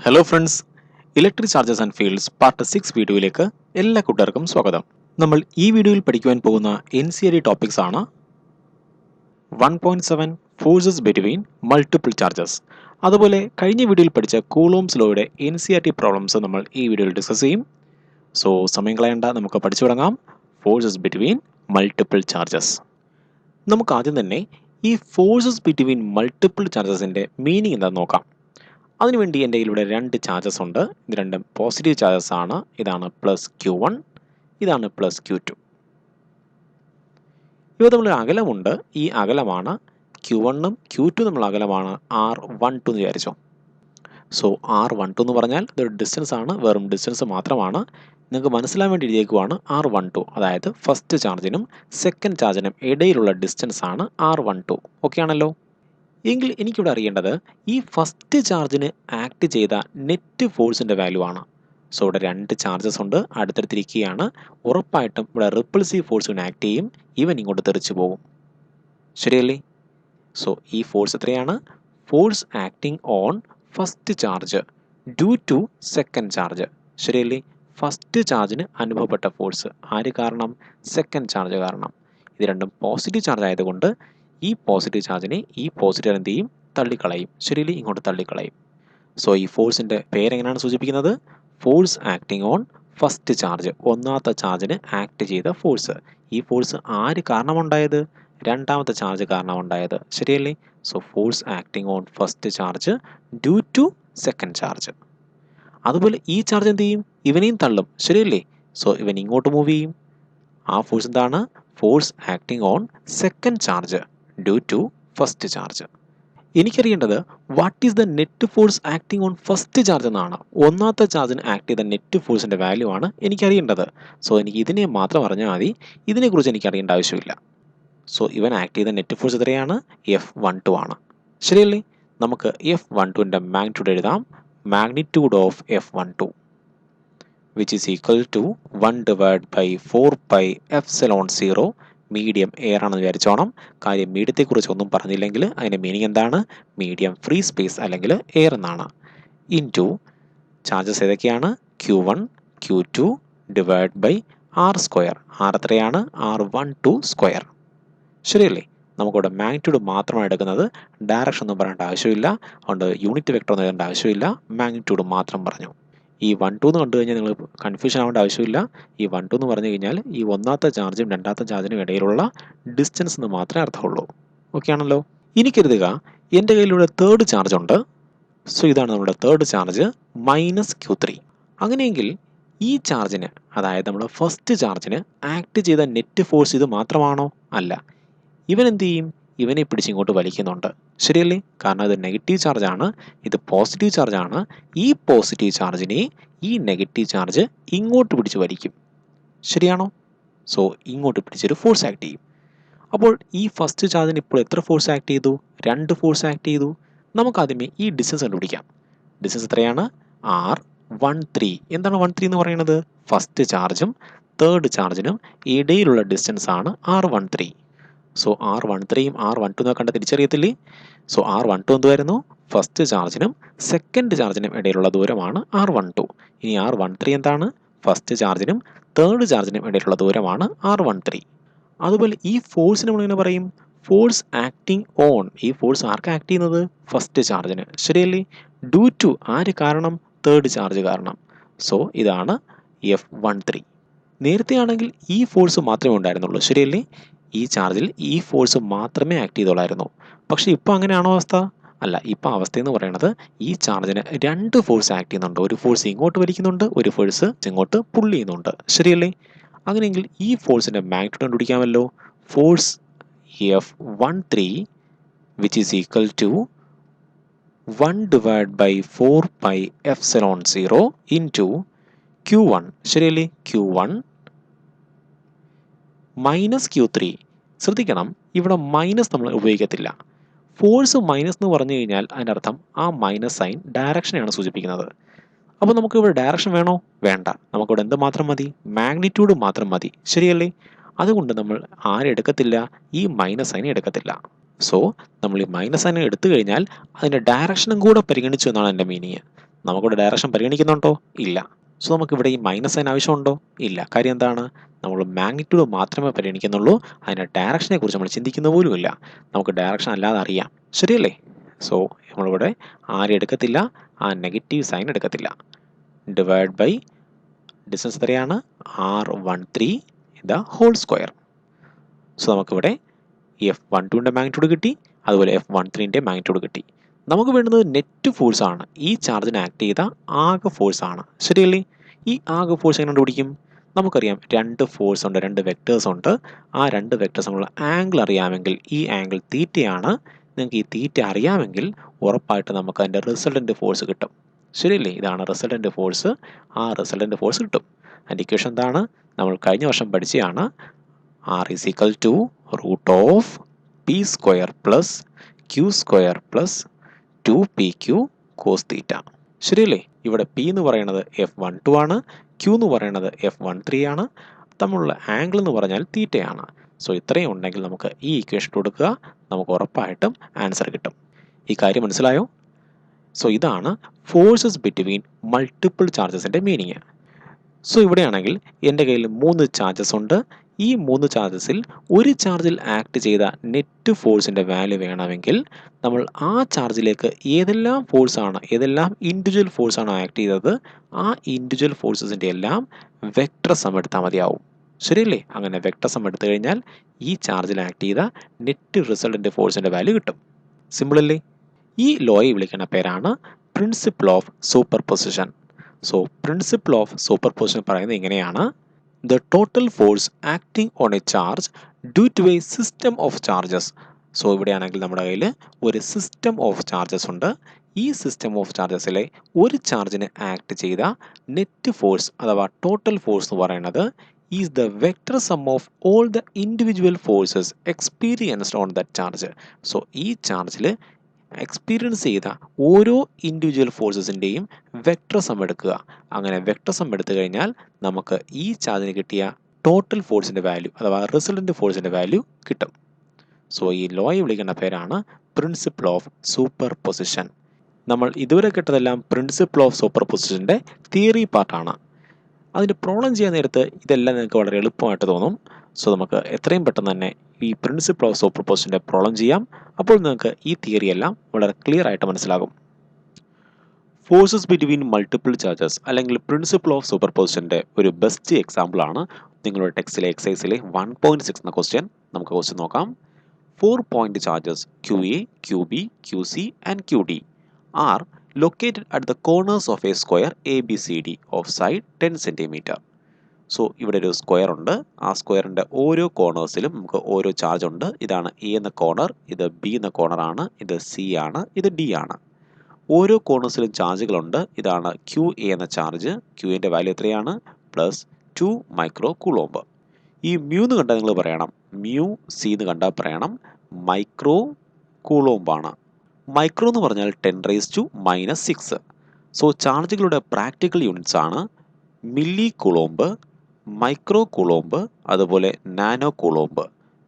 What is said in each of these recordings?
Hello friends, electric charges and fields part 6 വീഡിയോയിലേക്ക് എല്ലാ കൂട്ടുകാർക്കും സ്വാഗതം. നമ്മൾ ഈ വീഡിയോയിൽ പഠിക്കുവാൻ പോകുന്ന NCERT ടോപ്പിക്സ് ആണ് 1.7 ഫോഴ്സസ് ബിറ്റ്വീൻ മൾട്ടിപ്പിൾ ചാർജസ്. അതുപോലെ കഴിഞ്ഞ വീഡിയോയിൽ പഠിച്ച കൂളോംസ് ലോയുടെ NCERT പ്രോബ്ലംസ് നമ്മൾ ഈ വീഡിയോയിൽ ഡിസ്കസ് ചെയ്യും. സോ സമയം കളയണ്ട, നമുക്ക് പഠിച്ചു തുടങ്ങാം. Forces between multiple charges. നമുക്ക് ആദ്യം തന്നെ ഈ ഫോഴ്സസ് ബിറ്റ്വീൻ മൾട്ടിപ്പിൾ ചാർജസിൻ്റെ മീനിങ് എന്താണെന്ന് നോക്കാം. അതിനുവേണ്ടി എൻ്റെ കയ്യിലൂടെ രണ്ട് ചാർജസ് ഉണ്ട്. ഇത് രണ്ടും പോസിറ്റീവ് ചാർജസ് ആണ്. ഇതാണ് +Q1, ഇതാണ് +Q2. ഇവ തമ്മിൽ അകലമുണ്ട്. ഈ അകലമാണ് Q1ഉം Q2 തമ്മിലുള്ള അകലമാണ് R12 എന്ന് വിചാരിച്ചോ. സോ R12 എന്ന് പറഞ്ഞാൽ ഇതൊരു ഡിസ്റ്റൻസ് ആണ്, വെറും ഡിസ്റ്റൻസ് മാത്രമാണ്. നിങ്ങൾക്ക് മനസ്സിലാൻ വേണ്ടി എഴുതിയേക്കുവാണ് R12, അതായത് ഫസ്റ്റ് ചാർജിനും സെക്കൻഡ് ചാർജിനും ഇടയിലുള്ള ഡിസ്റ്റൻസ് ആണ് R12. ഓക്കെ ആണല്ലോ. എങ്കിൽ എനിക്കിവിടെ അറിയേണ്ടത് ഈ ഫസ്റ്റ് ചാർജിന് ആക്ട് ചെയ്ത നെറ്റ് ഫോഴ്സിൻ്റെ വാല്യൂ ആണ്. സോ ഇവിടെ രണ്ട് ചാർജസ് ഉണ്ട്, അടുത്തടുത്തിരിക്കുകയാണ്. ഉറപ്പായിട്ടും ഇവിടെ റിപ്പൾസീവ് ഫോഴ്സിന് ആക്ട് ചെയ്യും, ഇവൻ ഇങ്ങോട്ട് തെറിച്ചു പോകും. ശരിയല്ലേ? സോ ഈ ഫോഴ്സ് എത്രയാണ്? Force acting on first charge due to second charge. ശരിയല്ലേ? ഫസ്റ്റ് ചാർജിന് അനുഭവപ്പെട്ട ഫോഴ്സ് ആര് കാരണം? സെക്കൻഡ് ചാർജ് കാരണം. ഇത് രണ്ടും പോസിറ്റീവ് ചാർജ് ആയതുകൊണ്ട് ഈ പോസിറ്റീവ് ചാർജിനെ ഈ പോസിറ്റീവ് എന്ത് ചെയ്യും? തള്ളിക്കളയും. ശരിയല്ലേ? ഇങ്ങോട്ട് തള്ളിക്കളയും. സോ ഈ ഫോഴ്സിൻ്റെ പേരെങ്ങനെയാണ് സൂചിപ്പിക്കുന്നത്? Force acting on first charge, ഒന്നാമത്തെ ചാർജിന് ആക്ട് ചെയ്ത ഫോഴ്സ്. ഈ ഫോഴ്സ് ആര് കാരണമുണ്ടായത്? രണ്ടാമത്തെ ചാർജ് കാരണമുണ്ടായത്. ശരിയല്ലേ? So force acting on first charge due to second charge. അതുപോലെ ഈ ചാർജ് എന്ത് ചെയ്യും? ഇവനെയും തള്ളും. ശരിയല്ലേ? സോ ഇവൻ ഇങ്ങോട്ട് മൂവ് ചെയ്യും. ആ ഫോഴ്സ് എന്താണ്? Force acting on second charge due to first charge. എനിക്കറിയേണ്ടത് what is the net force acting on first charge എന്നാണ്. ഒന്നാമത്തെ ചാർജിന് ആക്ട് ചെയ്ത നെറ്റ് ഫോഴ്സിൻ്റെ വാല്യൂ ആണ് എനിക്കറിയേണ്ടത്. സോ എനിക്ക് ഇതിനെ മാത്രം അറിഞ്ഞാൽ മതി, ഇതിനെക്കുറിച്ച് എനിക്ക് അറിയേണ്ട ആവശ്യമില്ല. സോ ഇവൻ ആക്ട് ചെയ്ത നെറ്റ് ഫോഴ്സ് എത്രയാണ്? F12 ആണ്. ശരിയല്ലേ? നമുക്ക് F12ൻ്റെ മാഗ്നിറ്റ്യൂഡ് എഴുതാം. Magnitude of F12 which is equal to 1/4πε0. Medium air ആണെന്ന് വിചാരിച്ചോണം. കാര്യം മീഡിയത്തെക്കുറിച്ച് ഒന്നും പറഞ്ഞില്ലെങ്കിൽ അതിൻ്റെ മീനിങ് എന്താണ്? മീഡിയം ഫ്രീ സ്പേസ് അല്ലെങ്കിൽ എയർ എന്നാണ്. ഇൻറ്റു ചാർജസ് ഏതൊക്കെയാണ്? Q1, Q2 /R². R എത്രയാണ്? R12². ശരിയല്ലേ? നമുക്കിവിടെ മാഗ്നിറ്റ്യൂഡ് മാത്രമാണ് എടുക്കുന്നത്. ഡയറക്ഷൻ ഒന്നും പറയേണ്ട ആവശ്യമില്ല, അതുകൊണ്ട് യൂണിറ്റ് വെക്ടർ ഒന്നും എഴുതേണ്ട ആവശ്യമില്ല, മാഗ്നിറ്റ്യൂഡ് മാത്രം പറഞ്ഞു. ഈ 12 എന്ന് കണ്ടു കഴിഞ്ഞാൽ നിങ്ങൾ കൺഫ്യൂഷൻ ആവേണ്ട ആവശ്യമില്ല. ഈ 12 എന്ന് പറഞ്ഞു കഴിഞ്ഞാൽ ഈ ഒന്നാമത്തെ ചാർജും രണ്ടാമത്തെ ചാർജിനും ഇടയിലുള്ള ഡിസ്റ്റൻസ് എന്ന് മാത്രമേ അർത്ഥമുള്ളൂ. ഓക്കെ ആണല്ലോ. ഇനി കരുതുക എൻ്റെ കയ്യിലൂടെ തേർഡ് ചാർജ് ഉണ്ട്. സോ ഇതാണ് നമ്മുടെ തേർഡ് ചാർജ് -Q3. അങ്ങനെയെങ്കിൽ ഈ ചാർജിന്, അതായത് നമ്മുടെ ഫസ്റ്റ് ചാർജിന് ആക്ട് ചെയ്ത നെറ്റ് ഫോഴ്സ് ഇത് മാത്രമാണോ? അല്ല. ഇവൻ എന്ത് ചെയ്യും? ഇവനെ പിടിച്ചിങ്ങോട്ട് വലിക്കുന്നുണ്ട്. ശരിയല്ലേ? കാരണം ഇത് നെഗറ്റീവ് ചാർജാണ്, ഇത് പോസിറ്റീവ് ചാർജാണ്. ഈ പോസിറ്റീവ് ചാർജിനെ ഈ നെഗറ്റീവ് ചാർജ് ഇങ്ങോട്ട് പിടിച്ച് വലിക്കും. ശരിയാണോ? സോ ഇങ്ങോട്ട് പിടിച്ചൊരു ഫോഴ്സ് ആക്ട് ചെയ്യും. അപ്പോൾ ഈ ഫസ്റ്റ് ചാർജിന് ഇപ്പോൾ എത്ര ഫോഴ്സ് ആക്ട് ചെയ്തു? രണ്ട് ഫോഴ്സ് ആക്ട് ചെയ്തു. നമുക്കാദ്യമേ ഈ ഡിസ്റ്റൻസ് കണ്ടുപിടിക്കാം. ഡിസ്റ്റൻസ് എത്രയാണ്? R13. എന്താണ് 13 എന്ന് പറയുന്നത്? ഫസ്റ്റ് ചാർജും തേർഡ് ചാർജിനും ഇടയിലുള്ള ഡിസ്റ്റൻസ് ആണ് R13. സോ R13യും R12 കണ്ട തിരിച്ചറിയത്തില്ലേ? സോ R12 എന്തുവായിരുന്നു? ഫസ്റ്റ് ചാർജിനും സെക്കൻഡ് ചാർജിനും ഇടയിലുള്ള ദൂരമാണ് R12. ഇനി R13 എന്താണ്? ഫസ്റ്റ് ചാർജിനും തേർഡ് ചാർജിനും ഇടയിലുള്ള ദൂരമാണ് R13. അതുപോലെ ഈ ഫോഴ്സിന് നമ്മളിങ്ങനെ പറയും ഫോഴ്സ് ആക്ടിങ് ഓൺ. ഈ ഫോഴ്സ് ആർക്ക് ആക്ട് ചെയ്യുന്നത്? ഫസ്റ്റ് ചാർജിന്. ശരിയല്ലേ? ഡ്യൂ ടു ആര് കാരണം? തേർഡ് ചാർജ് കാരണം. സോ ഇതാണ് F13. നേരത്തെ ആണെങ്കിൽ ഈ ഫോഴ്സ് മാത്രമേ ഉണ്ടായിരുന്നുള്ളൂ. ശരിയല്ലേ? ഈ ചാർജിൽ ഈ ഫോഴ്സ് മാത്രമേ ആക്ട് ചെയ്തോളായിരുന്നു. പക്ഷേ ഇപ്പോൾ അങ്ങനെയാണോ അവസ്ഥ? അല്ല. ഇപ്പോൾ അവസ്ഥയെന്ന് പറയുന്നത് ഈ ചാർജിന് രണ്ട് ഫോഴ്സ് ആക്ട് ചെയ്യുന്നുണ്ട്. ഒരു ഫോഴ്സ് ഇങ്ങോട്ട് വലിക്കുന്നുണ്ട്, ഒരു ഫോഴ്സ് ഇങ്ങോട്ട് പുൾ ചെയ്യുന്നുണ്ട്. ശരിയല്ലേ? അങ്ങനെയെങ്കിൽ ഈ ഫോഴ്സിൻ്റെ മാഗ്നിറ്റ്യൂഡ് കണ്ടുപിടിക്കാമല്ലോ. Force F13 which is equal to 1/4πε0 into Q1. ശരിയല്ലേ? Q1 -Q3. ശ്രദ്ധിക്കണം, ഇവിടെ മൈനസ് നമ്മൾ ഉപയോഗിക്കത്തില്ല. ഫോഴ്സ് മൈനസ് എന്ന് പറഞ്ഞു കഴിഞ്ഞാൽ അതിൻ്റെ അർത്ഥം ആ മൈനസ് സൈൻ ഡയറക്ഷനെയാണ് സൂചിപ്പിക്കുന്നത്. അപ്പോൾ നമുക്ക് ഇവിടെ ഡയറക്ഷൻ വേണോ? വേണ്ട. നമുക്കിവിടെ എന്ത് മാത്രം മതി? മാഗ്നിറ്റ്യൂഡ് മാത്രം മതി. ശരിയല്ലേ? അതുകൊണ്ട് നമ്മൾ ആരെടുക്കത്തില്ല? ഈ മൈനസ് സൈൻ എടുക്കത്തില്ല. സോ നമ്മൾ ഈ മൈനസ് സൈൻ എടുത്തു കഴിഞ്ഞാൽ അതിൻ്റെ ഡയറക്ഷനും കൂടെ പരിഗണിച്ചു എന്നാണ് എൻ്റെ മീനിങ്. നമുക്കിവിടെ ഡയറക്ഷൻ പരിഗണിക്കുന്നുണ്ടോ? ഇല്ല. സോ നമുക്കിവിടെ ഈ മൈനസ് സൈൻ ആവശ്യമുണ്ടോ? ഇല്ല. കാര്യം എന്താണ്? നമ്മൾ മാഗ്നിറ്റ്യൂഡ് മാത്രമേ പരിഗണിക്കുന്നുള്ളൂ. അതിൻ്റെ ഡയറക്ഷനെ കുറിച്ച് നമ്മൾ ചിന്തിക്കുന്ന പോലുമില്ല. നമുക്ക് ഡയറക്ഷൻ അല്ലാതെ അറിയാം. ശരിയല്ലേ? സോ നമ്മളിവിടെ ആരും എടുക്കത്തില്ല, ആ നെഗറ്റീവ് സൈൻ എടുക്കത്തില്ല. ഡിവൈഡ് ബൈ ഡിസ്റ്റൻസ് എത്രയാണ്? R13 the whole square. So നമുക്കിവിടെ F12ൻ്റെ മാഗ്നിറ്റ്യൂഡ് കിട്ടി, അതുപോലെ F13ൻ്റെ മാഗ്നിറ്റ്യൂഡ് കിട്ടി. നമുക്ക് വേണ്ടുന്നത് നെറ്റ് ഫോഴ്സ് ആണ്. ഈ ചാർജിന് ആക്ട് ചെയ്ത ആകെ ഫോഴ്സ് ആണ്. ശരിയല്ലേ? ഈ ആകെ ഫോഴ്സ് എങ്ങനെ കണ്ടുപിടിക്കും? നമുക്കറിയാം രണ്ട് ഫോഴ്സ് ഉണ്ട്, രണ്ട് വെക്ടേഴ്സ് ഉണ്ട്. ആ രണ്ട് വെക്ടേഴ്സ് നമ്മൾ ആംഗിൾ അറിയാമെങ്കിൽ ഈ ആംഗിൾ തീറ്റയാണ്. നിങ്ങൾക്ക് ഈ തീറ്റ അറിയാമെങ്കിൽ ഉറപ്പായിട്ട് നമുക്ക് അതിൻ്റെ റിസൾട്ടൻ്റ് ഫോഴ്സ് കിട്ടും. ശരിയല്ലേ? ഇതാണ് റിസൾട്ടൻ്റ് ഫോഴ്സ്. ആ റിസൾട്ടൻ്റ് ഫോഴ്സ് കിട്ടും. അതിൻ്റെ ഇക്വേഷൻ എന്താണ്? നമ്മൾ കഴിഞ്ഞ വർഷം പഠിച്ചതാണ്. R is equal to root of P square plus Q square plus 2PQ cos theta. ശരിയല്ലേ? ഇവിടെ P എന്ന് പറയുന്നത് F12 ആണ്, Q എന്ന് പറയുന്നത് F13 ആണ്, തമ്മിലുള്ള ആംഗിൾ എന്ന് പറഞ്ഞാൽ തീറ്റയാണ്. സോ ഇത്രയും ഉണ്ടെങ്കിൽ നമുക്ക് ഈ ഇക്വേഷൻ കൊടുക്കുക, നമുക്ക് ഉറപ്പായിട്ടും ആൻസർ കിട്ടും. ഈ കാര്യം മനസ്സിലായോ? സോ ഇതാണ് ഫോഴ്സസ് ബിറ്റ്വീൻ മൾട്ടിപ്പിൾ ചാർജസിൻ്റെ മീനിങ്. സോ ഇവിടെയാണെങ്കിൽ എൻ്റെ കയ്യിൽ 3 ചാർജസ് ഉണ്ട്. ഈ 3 ചാർജസിൽ ഒരു ചാർജിൽ ആക്ട് ചെയ്ത നെറ്റ് ഫോഴ്സിൻ്റെ വാല്യൂ വേണമെങ്കിൽ നമ്മൾ ആ ചാർജിലേക്ക് ഏതെല്ലാം ഫോഴ്സാണ്, ഏതെല്ലാം ഇൻഡിവിജ്വൽ ഫോഴ്സാണ് ആക്ട് ചെയ്തത്, ആ ഇൻഡിവിജ്വൽ ഫോഴ്സസിൻ്റെ എല്ലാം വെക്ടർ സം എടുത്താൽ മതിയാവും. ശരിയല്ലേ? അങ്ങനെ വെക്ടർ സം എടുത്തു കഴിഞ്ഞാൽ ഈ ചാർജിൽ ആക്ട് ചെയ്ത നെറ്റ് റിസൾട്ടൻ്റ് ഫോഴ്സിൻ്റെ വാല്യൂ കിട്ടും. സിമ്പിൾ അല്ലേ? ഈ ലോയെ വിളിക്കുന്ന പേരാണ് principle of superposition. So principle of superposition പറയുന്നത് ഇങ്ങനെയാണ്: the total force acting on a charge due to a system of charges. So ഇവിടെയാണെങ്കിൽ നമ്മുടെ കയ്യിൽ ഒരു സിസ്റ്റം ഓഫ് ചാർജസ് ഉണ്ട്. ഈ സിസ്റ്റം ഓഫ് ചാർജസിലെ ഒരു ചാർജിന് ആക്ട് ചെയ്ത നെറ്റ് ഫോഴ്സ് അഥവാ ടോട്ടൽ ഫോഴ്സ് എന്ന് പറയുന്നത് is the vector some of all the individual forces experienced on that charge. So ഈ ചാർജിൽ എക്സ്പീരിയൻസ് ചെയ്ത ഓരോ ഇൻഡിവിജ്വൽ ഫോഴ്സസിൻ്റെയും വെക്ടർ സം എടുക്കുക. അങ്ങനെ വെക്ടർ സം എടുത്തു കഴിഞ്ഞാൽ നമുക്ക് ഈ ചാർജിന് കിട്ടിയ ടോട്ടൽ ഫോഴ്സിൻ്റെ വാല്യൂ അഥവാ റിസൾട്ടൻ്റ് ഫോഴ്സിൻ്റെ വാല്യൂ കിട്ടും. സോ ഈ ലോയെ വിളിക്കുന്ന പേരാണ് പ്രിൻസിപ്പിൾ ഓഫ് സൂപ്പർ പൊസിഷൻ. നമ്മൾ ഇതുവരെ കേട്ടതെല്ലാം പ്രിൻസിപ്പിൾ ഓഫ് സൂപ്പർ പൊസിഷൻ്റെ തിയറി പാർട്ടാണ്. അതിന് പ്രോബ്ലം ചെയ്യാൻ നേരത്ത് ഇതെല്ലാം നിങ്ങൾക്ക് വളരെ എളുപ്പമായിട്ട് തോന്നും. സോ നമുക്ക് എത്രയും പെട്ടെന്ന് തന്നെ ഈ പ്രിൻസിപ്പിൾ ഓഫ് സൂപ്പർ പൊസിഷൻ്റെ പ്രോബ്ലം ചെയ്യാം. അപ്പോൾ നിങ്ങൾക്ക് ഈ തിയറി എല്ലാം വളരെ ക്ലിയർ ആയിട്ട് മനസ്സിലാകും. ഫോഴ്സസ് ബിറ്റ്വീൻ മൾട്ടിപ്പിൾ ചാർജസ് അല്ലെങ്കിൽ പ്രിൻസിപ്പിൾ ഓഫ് സൂപ്പർ പൊസിഷൻ്റെ ഒരു ബെസ്റ്റ് എക്സാമ്പിൾ ആണ് നിങ്ങളുടെ ടെക്സ്റ്റിലെ എക്സസൈസിലെ 1.6 എന്ന ക്വസ്റ്റ്യൻ. നമുക്ക് ക്വസ്റ്റ്യൻ നോക്കാം. 4 point charges QA, QB, QC and QD are located at the corners of a square ABCD of side 10 cm. So ഇവിടെ ഒരു square ഉണ്ട്. ആ സ്ക്വയറിൻ്റെ ഓരോ കോർണേഴ്സിലും നമുക്ക് ഓരോ ചാർജ് ഉണ്ട്. ഇതാണ് A എന്ന കോർണർ, ഇത് B എന്ന കോർണർ ആണ്, ഇത് C ആണ്, ഇത് D ആണ്. ഓരോ കോർണേഴ്സിലും ചാർജുകളുണ്ട്. ഇതാണ് QA എന്ന ചാർജ്. QAൻ്റെ വാല്യൂ എത്രയാണ്? +2 മൈക്രോ കൂളോംബ്. ഈ മ്യൂ എന്ന് കണ്ടാൽ നിങ്ങൾ പറയണം, മ്യൂ C എന്ന് കണ്ടാൽ പറയണം മൈക്രോ കൂളോംബാണ്. മൈക്രോ എന്ന് പറഞ്ഞാൽ 10⁻⁻⁶. സോ ചാർജുകളുടെ പ്രാക്ടിക്കൽ യൂണിറ്റ്സ് ആണ് മില്ലി കൂളോംബ്, മൈക്രോ കൂളോംബ്, അതുപോലെ നാനോ കൂളോംബ്.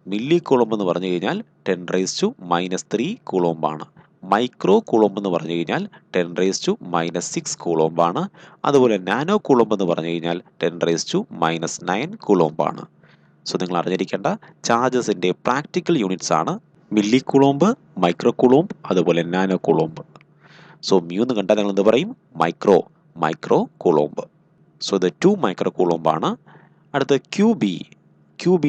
മില്ലി കൂളോംബ് എന്ന് പറഞ്ഞു കഴിഞ്ഞാൽ 10⁻³ കൂളോംബാണ്. മൈക്രോ കൂളോംബ് എന്ന് പറഞ്ഞു കഴിഞ്ഞാൽ 10⁻⁻6 കൂളോംബാണ്. അതുപോലെ നാനോ കൂളോംബ് എന്ന് പറഞ്ഞു കഴിഞ്ഞാൽ 10⁻⁹ കൂളോംബാണ്. സോ നിങ്ങൾ അറിഞ്ഞിരിക്കേണ്ട ചാർജസിൻ്റെ പ്രാക്ടിക്കൽ യൂണിറ്റ്സ് ആണ് മില്ലി കൂളോംബ്, മൈക്രോ കൂളോംബ്, അതുപോലെ നാനോ കൂളോംബ്. സോ മ്യൂ എന്ന് കണ്ടാൽ നിങ്ങൾ എന്ത് പറയും? Micro coulomb. സോ ഇത് 2 മൈക്രോ കൂളോംബാണ്. അടുത്ത QB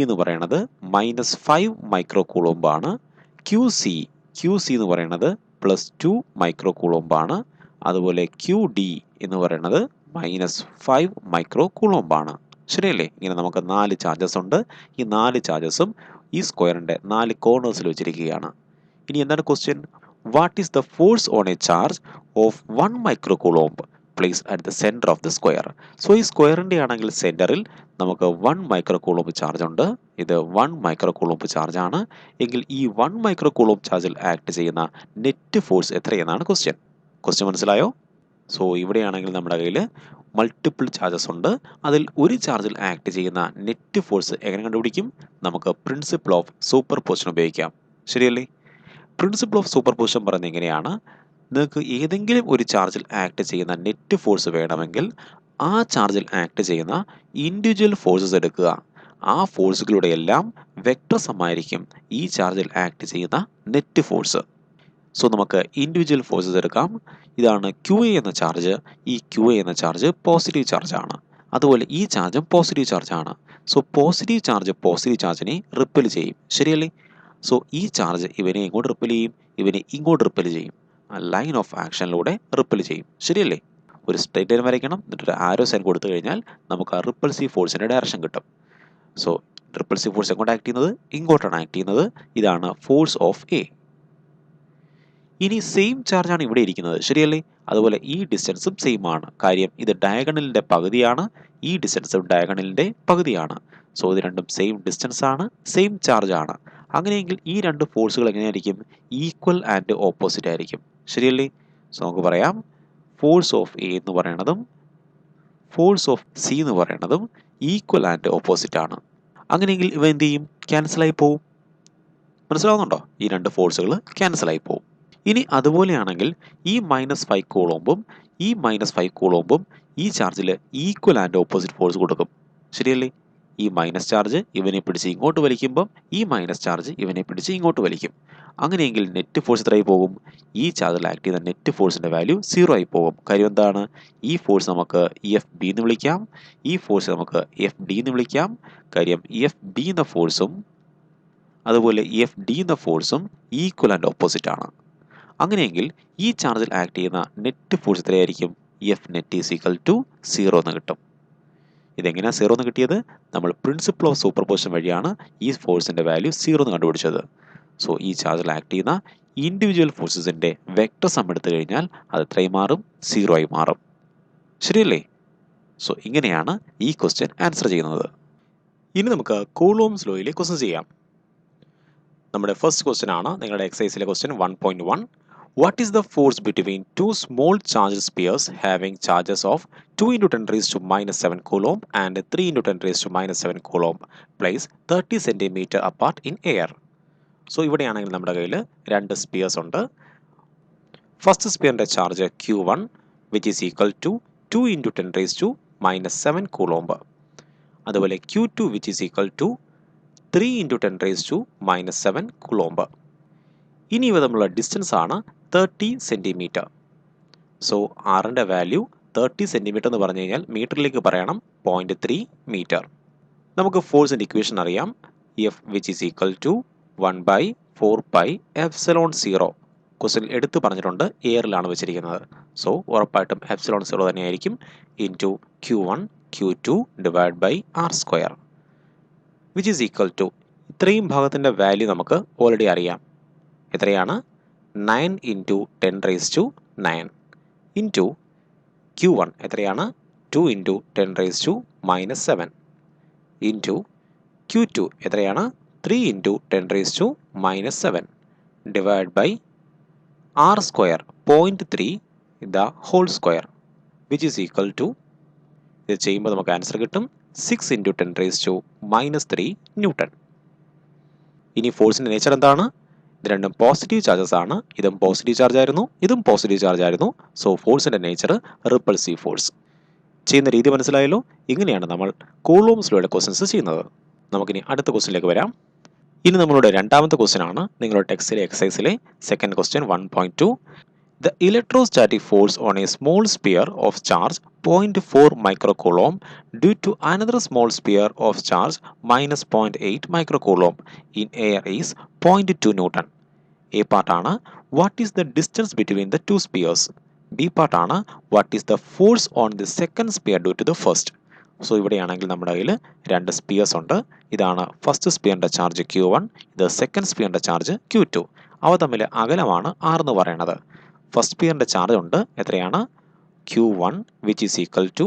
എന്ന് പറയുന്നത് -5 മൈക്രോ കൂളോംബാണ്. QC എന്ന് പറയുന്നത് +2 മൈക്രോ കൂളോംബാണ്. അതുപോലെ QD എന്ന് പറയുന്നത് -5 മൈക്രോ കൂളോംബാണ്. ശരിയല്ലേ? ഇങ്ങനെ നമുക്ക് 4 ചാർജസ് ഉണ്ട്. ഈ 4 ചാർജസും ഈ സ്ക്വയറിൻ്റെ 4 കോർണേഴ്സിൽ വെച്ചിരിക്കുകയാണ്. ഇനി എന്താണ് question? What is the force on a charge of 1 micro coulomb place at the centre of the square? So ഈ സ്ക്വയറിൻ്റെ ആണെങ്കിൽ സെൻറ്ററിൽ നമുക്ക് 1 മൈക്രോ കൂളോംബ് ചാർജ് ഉണ്ട്. ഇത് 1 മൈക്രോ കൂളോംബ് ചാർജ് ആണ്. എങ്കിൽ ഈ 1 മൈക്രോ കൂളോംബ് ചാർജിൽ ആക്ട് ചെയ്യുന്ന നെറ്റ് ഫോഴ്സ് എത്രയെന്നാണ് ക്വസ്റ്റ്യൻ. മനസ്സിലായോ? സോ ഇവിടെയാണെങ്കിൽ നമ്മുടെ കയ്യിൽ മൾട്ടിപ്പിൾ ചാർജസ് ഉണ്ട്. അതിൽ ഒരു ചാർജിൽ ആക്ട് ചെയ്യുന്ന നെറ്റ് ഫോഴ്സ് എങ്ങനെ കണ്ടുപിടിക്കും? നമുക്ക് പ്രിൻസിപ്പിൾ ഓഫ് സൂപ്പർ പൊസിഷൻ ഉപയോഗിക്കാം. ശരിയല്ലേ? പ്രിൻസിപ്പിൾ ഓഫ് സൂപ്പർ പൊസിഷൻ പറയുന്നത് എങ്ങനെയാണ്? നിങ്ങൾക്ക് ഏതെങ്കിലും ഒരു ചാർജിൽ ആക്ട് ചെയ്യുന്ന നെറ്റ് ഫോഴ്സ് വേണമെങ്കിൽ ആ ചാർജിൽ ആക്ട് ചെയ്യുന്ന ഇൻഡിവിജ്വൽ ഫോഴ്സസ് എടുക്കുക. ആ ഫോഴ്സുകളുടെ എല്ലാം വെക്ടർ സമായിരിക്കും ഈ ചാർജിൽ ആക്ട് ചെയ്യുന്ന നെറ്റ് ഫോഴ്സ്. സോ നമുക്ക് ഇൻഡിവിജ്വൽ ഫോഴ്സസ് എടുക്കാം. ഇതാണ് QA എന്ന ചാർജ്. ഈ QA എന്ന ചാർജ് പോസിറ്റീവ് ചാർജാണ്. അതുപോലെ ഈ ചാർജും പോസിറ്റീവ് ചാർജാണ്. സോ പോസിറ്റീവ് ചാർജിനെ റിപ്പൽ ചെയ്യും, ശരിയല്ലേ? സോ ഈ ചാർജ് ഇവനെ ഇങ്ങോട്ട് റിപ്പൽ ചെയ്യും, ഇവനെ ഇങ്ങോട്ട് റിപ്പൽ ചെയ്യും. ആ ലൈൻ ഓഫ് ആക്ഷനിലൂടെ റിപ്പൽ ചെയ്യും, ശരിയല്ലേ? ഒരു സ്ട്രൈറ്റ് ലൈൻ വരയ്ക്കണം, എന്നിട്ടൊരു ആരോ സൈൻ കൊടുത്തു കഴിഞ്ഞാൽ നമുക്ക് ആ റിപ്പൾസീവ് ഫോഴ്സിൻ്റെ ഡയറക്ഷൻ കിട്ടും. സോ റിപ്പൾസീവ് ഫോഴ്സ് എങ്ങോട്ട് ആക്ട് ചെയ്യുന്നത്? ഇങ്ങോട്ടാണ് ആക്ട് ചെയ്യുന്നത്. ഇതാണ് ഫോഴ്സ് ഓഫ് എ. ഇനി സെയിം ചാർജാണ് ഇവിടെ ഇരിക്കുന്നത്, ശരിയല്ലേ? അതുപോലെ ഈ ഡിസ്റ്റൻസും സെയിം ആണ്. കാര്യം ഇത് ഡയഗണലിൻ്റെ പകുതിയാണ്, ഈ ഡിസ്റ്റൻസും ഡയഗണലിൻ്റെ പകുതിയാണ്. സോ ഇത് രണ്ടും സെയിം ഡിസ്റ്റൻസ് ആണ്, സെയിം ചാർജ് ആണ്. അങ്ങനെയെങ്കിൽ ഈ രണ്ട് ഫോഴ്സുകൾ എങ്ങനെയായിരിക്കും? ഈക്വൽ ആൻഡ് ഓപ്പോസിറ്റ് ആയിരിക്കും, ശരിയല്ലേ? സോ നമുക്ക് പറയാം ഫോഴ്സ് ഓഫ് എ എന്ന് പറയുന്നതും ഫോഴ്സ് ഓഫ് സി എന്ന് പറയുന്നതും ഈക്വൽ ആൻഡ് ഓപ്പോസിറ്റ് ആണ്. അങ്ങനെയെങ്കിൽ ഇവ എന്ത് ചെയ്യും? ക്യാൻസലായി പോവും. മനസ്സിലാവുന്നുണ്ടോ? ഈ രണ്ട് ഫോഴ്സുകൾ ക്യാൻസലായി പോവും. ഇനി അതുപോലെയാണെങ്കിൽ ഈ -5 കൂളോമ്പും ഈ -5 കൂളോമ്പും ഈ ചാർജിൽ ഈക്വൽ ആൻഡ് ഓപ്പോസിറ്റ് ഫോഴ്സ് കൊടുക്കും, ശരിയല്ലേ? ഈ മൈനസ് ചാർജ് ഇവനെ പിടിച്ച് ഇങ്ങോട്ട് വലിക്കുമ്പം ഈ മൈനസ് ചാർജ് ഇവനെ പിടിച്ച് ഇങ്ങോട്ട് വലിക്കും. അങ്ങനെയെങ്കിൽ നെറ്റ് ഫോഴ്സ് എത്രയായി പോകും? ഈ ചാർജിൽ ആക്ട് ചെയ്യുന്ന നെറ്റ് ഫോഴ്സിൻ്റെ വാല്യൂ 0 ആയി പോകും. കാര്യം എന്താണ്? ഈ ഫോഴ്സ് നമുക്ക് FB എന്ന് വിളിക്കാം, ഈ ഫോഴ്സ് നമുക്ക് FD എന്ന് വിളിക്കാം. കാര്യം FB എന്ന ഫോഴ്സും അതുപോലെ FD എന്ന ഫോഴ്സും ഈക്വൽ ആൻഡ് ഓപ്പോസിറ്റ് ആണ്. അങ്ങനെയെങ്കിൽ ഈ ചാർജിൽ ആക്ട് ചെയ്യുന്ന നെറ്റ് ഫോഴ്സ് എത്രയായിരിക്കും? F net is equal to 0 എന്ന് കിട്ടും. ഇതെങ്ങനെയാണ് 0 എന്ന് കിട്ടിയത്? നമ്മൾ പ്രിൻസിപ്പിൾ ഓഫ് സൂപ്പർപോസിഷൻ വഴിയാണ് ഈ ഫോഴ്സിൻ്റെ വാല്യൂ 0 എന്ന് കണ്ടുപിടിച്ചത്. സോ ഈ ചാർജിൽ ആക്ട് ചെയ്യുന്ന ഇൻഡിവിജ്വൽ ഫോഴ്സസിൻ്റെ വെക്ടർ സം എടുത്തു കഴിഞ്ഞാൽ അത് എത്രയും മാറും? 0 ആയി മാറും, ശരിയല്ലേ? സോ ഇങ്ങനെയാണ് ഈ ക്വസ്റ്റ്യൻ ആൻസർ ചെയ്യുന്നത്. ഇനി നമുക്ക് കൂളോംസ് ലോയിലെ ക്വസ്റ്റ്യൻ ചെയ്യാം. നമ്മുടെ ഫസ്റ്റ് ക്വസ്റ്റ്യൻ ആണ് നിങ്ങളുടെ എക്സസൈസിലെ question 1.1. What is the force between two small charged spheres having charges of 2 × 10⁻⁻7 coulomb and 3 × 10⁻⁻7 coulomb placed 30 cm apart in air? So ഇവിടെയാണെങ്കിൽ നമ്മുടെ കയ്യിൽ രണ്ട് സ്പിയേഴ്സ് ഉണ്ട്. ഫസ്റ്റ് സ്പിയറിൻ്റെ charge Q1 which is equal to 2 × 10⁻⁻7 coulomb. അതുപോലെ Q2 which is equal to 3 × 10⁻⁻7 coulomb. ഇനി ഇവ തമ്മിലുള്ള ഡിസ്റ്റൻസ് ആണ് 30 സെൻറ്റിമീറ്റർ. സോ ആറിൻ്റെ വാല്യൂ 30 സെൻറ്റിമീറ്റർ എന്ന് പറഞ്ഞു കഴിഞ്ഞാൽ മീറ്ററിലേക്ക് പറയണം 0.3 മീറ്റർ. നമുക്ക് ഫോഴ്സിൻ്റെ ഇക്വേഷൻ അറിയാം. F which is equal to 1/4πε0. Question എടുത്ത് പറഞ്ഞിട്ടുണ്ട്, എയറിലാണ് വെച്ചിരിക്കുന്നത്. സോ ഉറപ്പായിട്ടും ε0 തന്നെയായിരിക്കും. Into Q1 Q2 /r² which is equal to ഇത്രയും ഭാഗത്തിൻ്റെ വാല്യൂ നമുക്ക് ഓൾറെഡി അറിയാം. എത്രയാണ്? 9 × 10⁻9 ഇൻറ്റു Q1 എത്രയാണ്? 2 × 10⁻⁻7 ഇൻറ്റു Q2 എത്രയാണ്? 3 × 10⁻⁻7 divide by r², 0.3 the whole square which is equal to, ഇത് ചെയ്യുമ്പോൾ നമുക്ക് ആൻസർ കിട്ടും 6 × 10⁻³ ന്യൂട്ടൺ. ഇനി ഫോഴ്സിൻ്റെ നേച്ചർ എന്താണ്? ഇത് രണ്ടും പോസിറ്റീവ് ചാർജസ് ആണ്. ഇതും പോസിറ്റീവ് ചാർജ് ആയിരുന്നു, ഇതും പോസിറ്റീവ് ചാർജ് ആയിരുന്നു. സോ ഫോഴ്സിൻ്റെ നേച്ചർ റിപ്പൾസീവ് ഫോഴ്സ്. ചെയ്യുന്ന രീതി മനസ്സിലായല്ലോ? ഇങ്ങനെയാണ് നമ്മൾ കൂളോംസ് ലോയുടെ ക്വസ്റ്റ്യൻസ് ചെയ്യുന്നത്. നമുക്കിനി അടുത്ത ക്വസ്റ്റ്യനിലേക്ക് വരാം. ഇനി നമ്മളുടെ രണ്ടാമത്തെ ക്വസ്റ്റ്യൻ ആണ് നിങ്ങളുടെ ടെക്സ്റ്റിലെ എക്സസൈസിലെ second question 1.2. The electrostatic force on a small sphere of charge 0.4 microcoulomb due to another small sphere of charge -0.8 microcoulomb in air is 0.2 Newton. A part ആണ് what is the distance between the two spheres. B part ആണ് what is the force on the second sphere due to the first. So ഇവിടെയാണെങ്കിൽ നമ്മുടെ കയ്യിൽ രണ്ട് spheres ഉണ്ട്. ഇതാണ് first സ്പിയറിൻ്റെ charge Q1, ഇത് സെക്കൻഡ് സ്പിയറിൻ്റെ ചാർജ് Q2. അവ തമ്മിൽ അകലമാണ് r എന്ന് പറയുന്നത്. ഫസ്റ്റ് സ്പിയറിൻ്റെ ചാർജ് ഉണ്ട്, എത്രയാണ്? Q1 which is equal to